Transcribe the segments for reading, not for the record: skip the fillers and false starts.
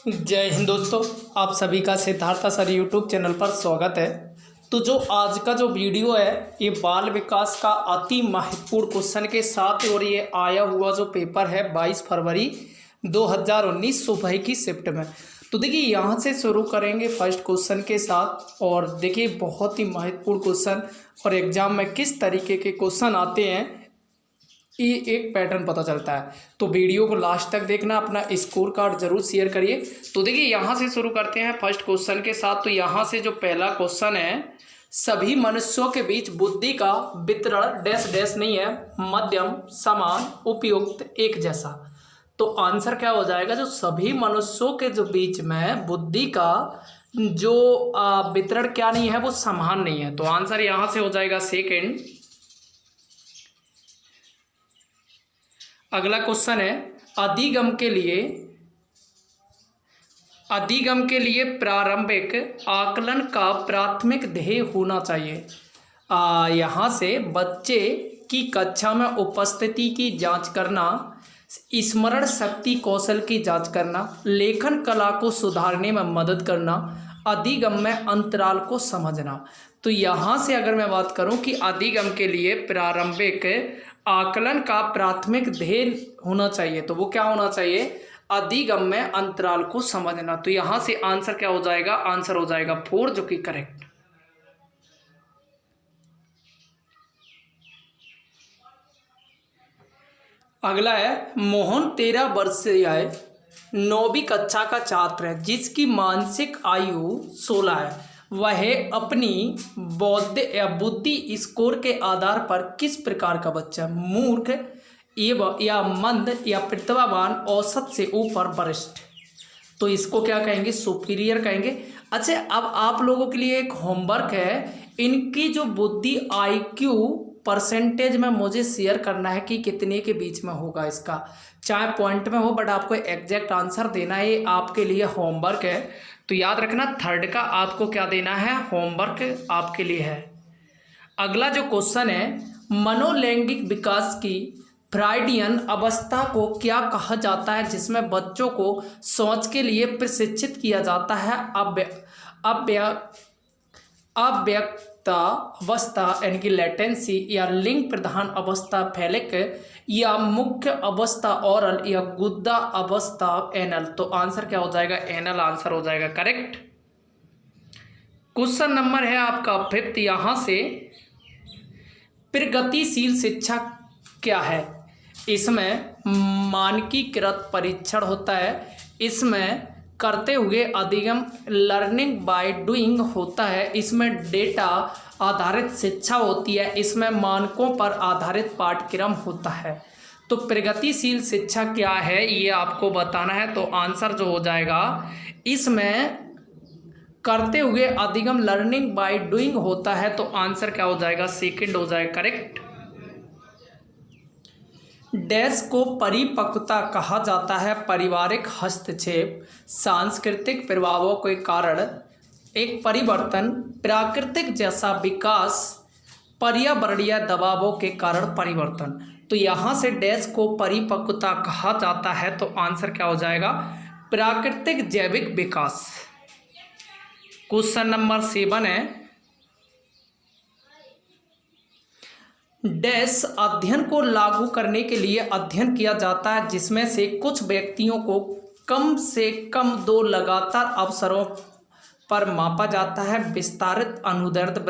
जय हिंद दोस्तों, आप सभी का सिद्धार्थ सर यूट्यूब चैनल पर स्वागत है। तो जो आज का जो वीडियो है ये बाल विकास का अति महत्वपूर्ण क्वेश्चन के साथ, और ये आया हुआ जो पेपर है 22 फरवरी 2019 सुबह की शिफ्ट में। तो देखिए यहाँ से शुरू करेंगे फर्स्ट क्वेश्चन के साथ। और देखिए बहुत ही महत्वपूर्ण क्वेश्चन और एग्जाम में किस तरीके के क्वेश्चन आते हैं ये एक पैटर्न पता चलता है। तो वीडियो को लास्ट तक देखना, अपना स्कोर कार्ड जरूर शेयर करिए। तो देखिए यहाँ से शुरू करते हैं फर्स्ट क्वेश्चन के साथ। तो यहाँ से जो पहला क्वेश्चन है, सभी मनुष्यों के बीच बुद्धि का वितरण डैश डैश नहीं है, मध्यम, समान, उपयुक्त, एक जैसा। तो आंसर क्या हो जाएगा, जो सभी मनुष्यों के जो बीच में बुद्धि का जो वितरण क्या नहीं है, वो समान नहीं है। तो आंसर यहाँ से हो जाएगा सेकेंड। अगला क्वेश्चन है, अधिगम के लिए प्रारंभिक आकलन का प्राथमिक ध्येय होना चाहिए। यहाँ से बच्चे की कक्षा में उपस्थिति की जांच करना, स्मरण शक्ति कौशल की जांच करना, लेखन कला को सुधारने में मदद करना, अधिगम में अंतराल को समझना। तो यहाँ से अगर मैं बात करूँ कि अधिगम के लिए प्रारंभिक आकलन का प्राथमिक ध्येय होना चाहिए, तो वो क्या होना चाहिए, अधिगम में अंतराल को समझना। तो यहाँ से आंसर क्या हो जाएगा, आंसर हो जाएगा 4, जो कि करेक्ट। अगला है, मोहन 13 वर्षीय है, 9वीं कक्षा का छात्र है, जिसकी मानसिक आयु 16 है। वह अपनी बौद्ध या बुद्धि स्कोर के आधार पर किस प्रकार का बच्चा, मूर्ख एवं या मंद या प्रतिभावान, औसत से ऊपर, वरिष्ठ। तो इसको क्या कहेंगे, सुपीरियर कहेंगे। अच्छा, अब आप लोगों के लिए एक होमवर्क है, इनकी जो बुद्धि IQ परसेंटेज में मुझे शेयर करना है कि कितने के बीच में होगा इसका, चाहे पॉइंट में हो, बट आपको एग्जैक्ट आंसर देना है। ये आपके लिए होमवर्क है, तो याद रखना थर्ड का आपको क्या देना है, होमवर्क आपके लिए है। अगला जो क्वेश्चन है, मनोलैंगिक विकास की फ्राइडियन अवस्था को क्या कहा जाता है, जिसमें बच्चों को सोच के लिए प्रशिक्षित किया जाता है। अव्यक्ता अवस्था यानी कि लेटेंसी, या लिंग प्रधान अवस्था फैलिक, या मुख्य अवस्था ओरल, या गुद्दा अवस्था एनल। तो आंसर क्या हो जाएगा, एनल आंसर हो जाएगा करेक्ट। क्वेश्चन नंबर है आपका 5। यहाँ से प्रगतिशील शिक्षा क्या है, इसमें मानकीकृत परीक्षण होता है, इसमें करते हुए अधिगम लर्निंग बाय डूइंग होता है, इसमें डेटा आधारित शिक्षा होती है, इसमें मानकों पर आधारित पाठ्यक्रम होता है। तो प्रगतिशील शिक्षा क्या है ये आपको बताना है। तो आंसर जो हो जाएगा, इसमें करते हुए अधिगम लर्निंग बाय डूइंग होता है। तो आंसर क्या हो जाएगा, सेकंड हो जाएगा करेक्ट। डैश को परिपक्वता कहा जाता है, पारिवारिक हस्तक्षेप, सांस्कृतिक प्रभावों के कारण एक परिवर्तन, प्राकृतिक जैसा विकास, पर्यावरणीय दबावों के कारण परिवर्तन। तो यहाँ से डैश को परिपक्वता कहा जाता है। तो आंसर क्या हो जाएगा, प्राकृतिक जैविक विकास। क्वेश्चन नंबर 7 है, डैश अध्ययन को लागू करने के लिए अध्ययन किया जाता है, जिसमें से कुछ व्यक्तियों को कम से कम 2 लगातार अवसरों पर मापा जाता है। विस्तारित अनुदैर्ध्य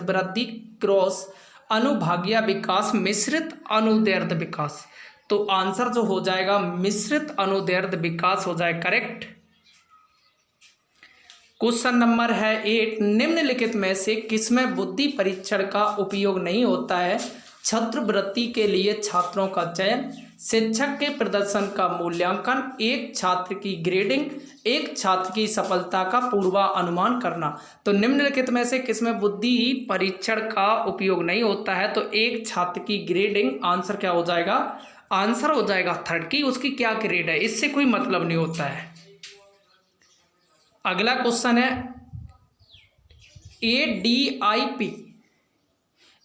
वृद्धि, क्रॉस अनुभागीय विकास, मिश्रित अनुदैर्ध्य विकास। तो आंसर जो हो जाएगा, मिश्रित अनुदैर्ध्य विकास हो जाए करेक्ट। क्वेश्चन नंबर है 8, निम्नलिखित में से किसमें बुद्धि परीक्षण का उपयोग नहीं होता है, छात्रवृत्ति के लिए छात्रों का चयन, शिक्षक के प्रदर्शन का मूल्यांकन, एक छात्र की ग्रेडिंग, एक छात्र की सफलता का पूर्वानुमान करना। तो निम्नलिखित में से किसमें बुद्धि परीक्षण का उपयोग नहीं होता है, तो एक छात्र की ग्रेडिंग। आंसर क्या हो जाएगा, आंसर हो जाएगा थर्ड की, उसकी क्या ग्रेड है, इससे कोई मतलब नहीं होता है। अगला क्वेश्चन है, ADIP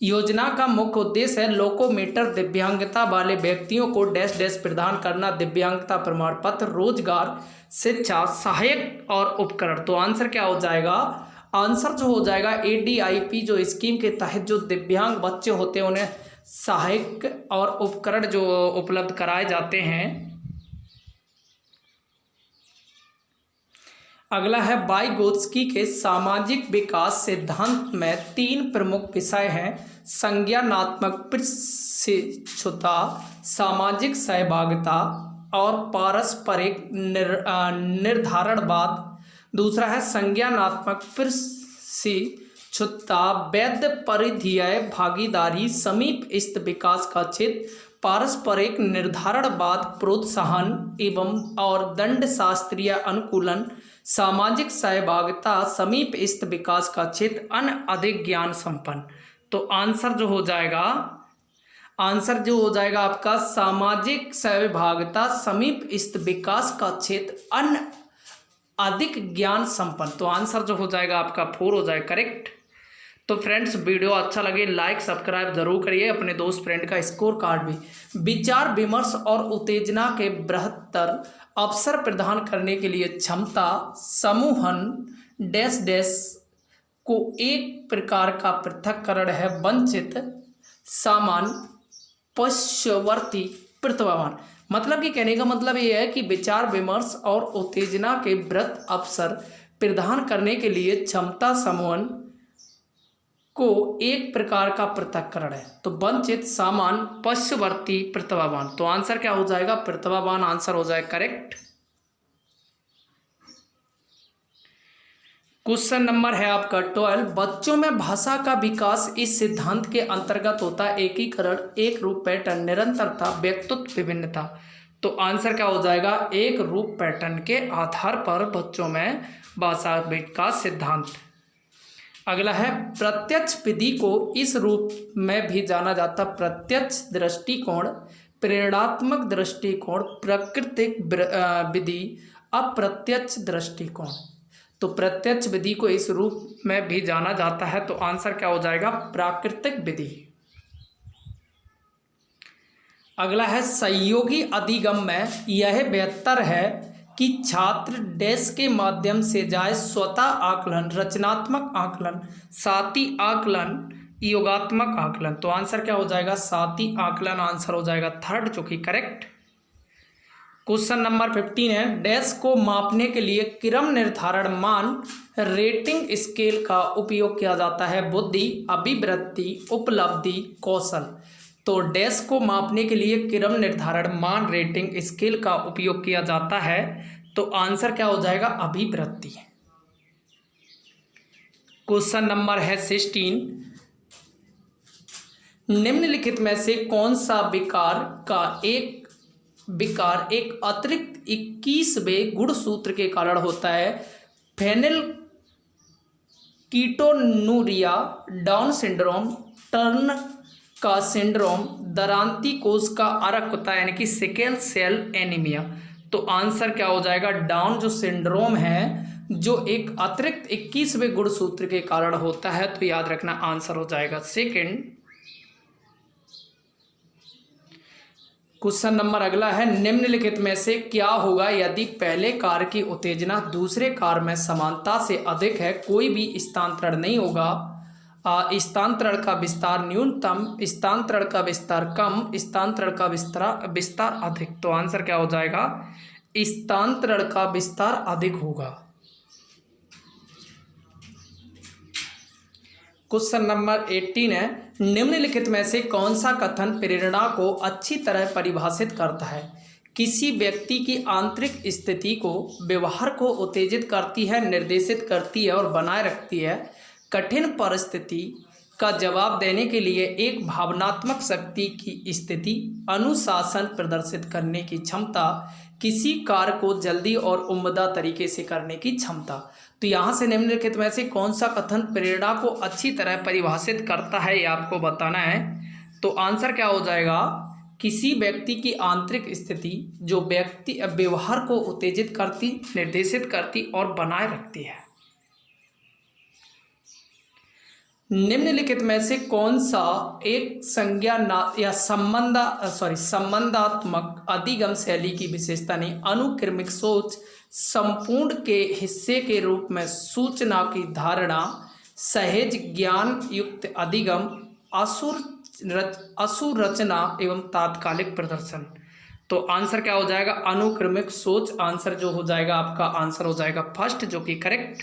योजना का मुख्य उद्देश्य है लोकोमीटर दिव्यांगता वाले व्यक्तियों को डैश डैश प्रदान करना, दिव्यांगता प्रमाण पत्र, रोजगार, शिक्षा, सहायक और उपकरण। तो आंसर क्या हो जाएगा? आंसर जो हो जाएगा ADIP जो स्कीम के तहत जो दिव्यांग बच्चे होते हैं उन्हें सहायक और उपकरण जो उपलब्ध कराए जाते हैं। अगला है वाइगोत्स्की के सामाजिक विकास सिद्धांत में 3 प्रमुख विषय हैं: संज्ञानात्मक प्रशिक्षुता, सामाजिक सहभागिता और पारस्परिक निर्धारणवाद। दूसरा है संज्ञानात्मक प्रशिक्षुता, वैध परिधीय भागीदारी, समीप स्थित विकास का क्षेत्र, पारस्परिक निर्धारणवाद, प्रोत्साहन एवं और दंड शास्त्रीय अनुकूलन, सामाजिक सहभागिता, समीप स्थित विकास का क्षेत्र, अन्य अधिक ज्ञान संपन्न। तो आंसर जो हो जाएगा आपका सामाजिक सहभागिता, समीप स्थित विकास का क्षेत्र, अन्य अधिक ज्ञान संपन्न। तो आंसर जो हो जाएगा आपका 4 हो जाएगा करेक्ट। तो फ्रेंड्स वीडियो अच्छा लगे लाइक सब्सक्राइब जरूर करिए, अपने दोस्त फ्रेंड का स्कोर कार्ड भी। विचार विमर्श और उत्तेजना के बृहत्तर अवसर प्रदान करने के लिए क्षमता समूहन डैश डैश को एक प्रकार का पृथक्करण है: वंचित, सामान्य, पश्चवर्ती, प्रतिभावान। मतलब कि कहने का मतलब ये है कि विचार विमर्श और उत्तेजना के बृहत अवसर प्रदान करने के लिए क्षमता समूहन को एक प्रकार का पृथक्करण है। तो वंचित, सामान्य, पश्चवर्ती, प्रतिभावान। तो आंसर क्या हो जाएगा? प्रतिभावान आंसर हो जाएगा करेक्ट। क्वेश्चन नंबर है आपका 12। बच्चों में भाषा का विकास इस सिद्धांत के अंतर्गत होता है: एकीकरण, एक रूप पैटर्न, निरंतरता, व्यक्तित्व विभिन्नता। तो आंसर क्या हो जाएगा? एक रूप पैटर्न के आधार पर बच्चों में भाषा विकास सिद्धांत। अगला है प्रत्यक्ष विधि को इस रूप में भी जाना जाता: प्रत्यक्ष दृष्टिकोण, प्रेरणात्मक दृष्टिकोण, प्राकृतिक विधि, अप्रत्यक्ष दृष्टिकोण। तो प्रत्यक्ष विधि को इस रूप में भी जाना जाता है। तो आंसर क्या हो जाएगा? प्राकृतिक विधि। अगला है सहयोगी अधिगम में यह बेहतर है कि छात्र डैश के माध्यम से जाए: स्वतः आकलन, रचनात्मक आकलन, साथी आकलन, योगात्मक आकलन। तो आंसर क्या हो जाएगा? साथी आकलन आंसर हो जाएगा 3rd जो कि करेक्ट। क्वेश्चन नंबर 15 है डैश को मापने के लिए क्रम निर्धारण मान रेटिंग स्केल का उपयोग किया जाता है: बुद्धि, अभिवृत्ति, उपलब्धि, कौशल। तो डैश को मापने के लिए क्रम निर्धारण मान रेटिंग स्केल का उपयोग किया जाता है। तो आंसर क्या हो जाएगा? अभिवृत्ति। क्वेश्चन नंबर है 16। निम्नलिखित में से कौन सा विकार एक अतिरिक्त 21वें गुणसूत्र के कारण होता है: phenylketonuria, down syndrome, Turner का सिंड्रोम, दरांती कोष का अरक होता है यानी कि सिकल सेल एनीमिया। तो आंसर क्या हो जाएगा? डाउन जो सिंड्रोम है जो एक अतिरिक्त 21वें गुणसूत्र के कारण होता है। तो याद रखना आंसर हो जाएगा 2nd। क्वेश्चन नंबर अगला है निम्नलिखित में से क्या होगा यदि पहले कार की उत्तेजना दूसरे कार में समानता से अधिक है? कोई भी स्थानांतरण नहीं होगा, स्थानांतरण का विस्तार न्यूनतम, स्थानांतरण का विस्तार कम, स्थानांतरण का विस्तार अधिक। तो आंसर क्या हो जाएगा? स्थानांतरण का विस्तार अधिक होगा। क्वेश्चन नंबर 18 है निम्नलिखित में से कौन सा कथन प्रेरणा को अच्छी तरह परिभाषित करता है: किसी व्यक्ति की आंतरिक स्थिति को, व्यवहार को उत्तेजित करती है, निर्देशित करती है और बनाए रखती है। कठिन परिस्थिति का जवाब देने के लिए एक भावनात्मक शक्ति की स्थिति, अनुशासन प्रदर्शित करने की क्षमता, किसी कार्य को जल्दी और उम्दा तरीके से करने की क्षमता। तो यहाँ से निम्नलिखित में से कौन सा कथन प्रेरणा को अच्छी तरह परिभाषित करता है ये आपको बताना है। तो आंसर क्या हो जाएगा? किसी व्यक्ति की आंतरिक स्थिति जो व्यक्ति व्यवहार को उत्तेजित करती, निर्देशित करती और बनाए रखती है। निम्नलिखित में से कौन सा एक संबंधात्मक अधिगम शैली की विशेषता नहीं? अनुक्रमिक सोच, संपूर्ण के हिस्से के रूप में सूचना की धारणा, सहज ज्ञान युक्त अधिगम, असुरचना एवं तात्कालिक प्रदर्शन। तो आंसर क्या हो जाएगा? अनुक्रमिक सोच। आंसर जो हो जाएगा आपका आंसर हो जाएगा फर्स्ट, जो कि करेक्ट।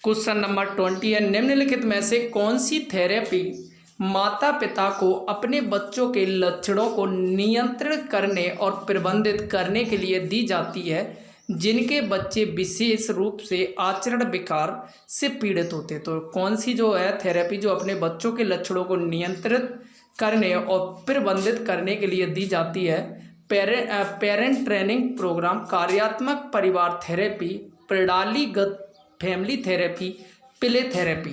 क्वेश्चन नंबर 20 है, निम्नलिखित में से कौन सी थेरेपी माता पिता को अपने बच्चों के लक्षणों को नियंत्रित करने और प्रबंधित करने के लिए दी जाती है जिनके बच्चे विशेष रूप से आचरण विकार से पीड़ित होते? तो कौन सी जो है थेरेपी जो अपने बच्चों के लक्षणों को नियंत्रित करने और प्रबंधित करने के लिए दी जाती है? पेरेंट ट्रेनिंग प्रोग्राम, कार्यात्मक परिवार थेरेपी, प्रणालीगत फैमिली थेरेपी, प्ले थेरेपी।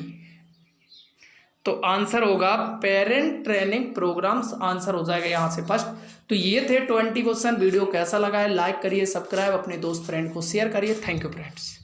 तो आंसर होगा पेरेंट ट्रेनिंग प्रोग्राम्स। आंसर हो जाएगा यहाँ से फर्स्ट। तो ये थे 20 क्वेश्चन। वीडियो कैसा लगा है लाइक करिए, सब्सक्राइब, अपने दोस्त फ्रेंड को शेयर करिए। Thank you friends.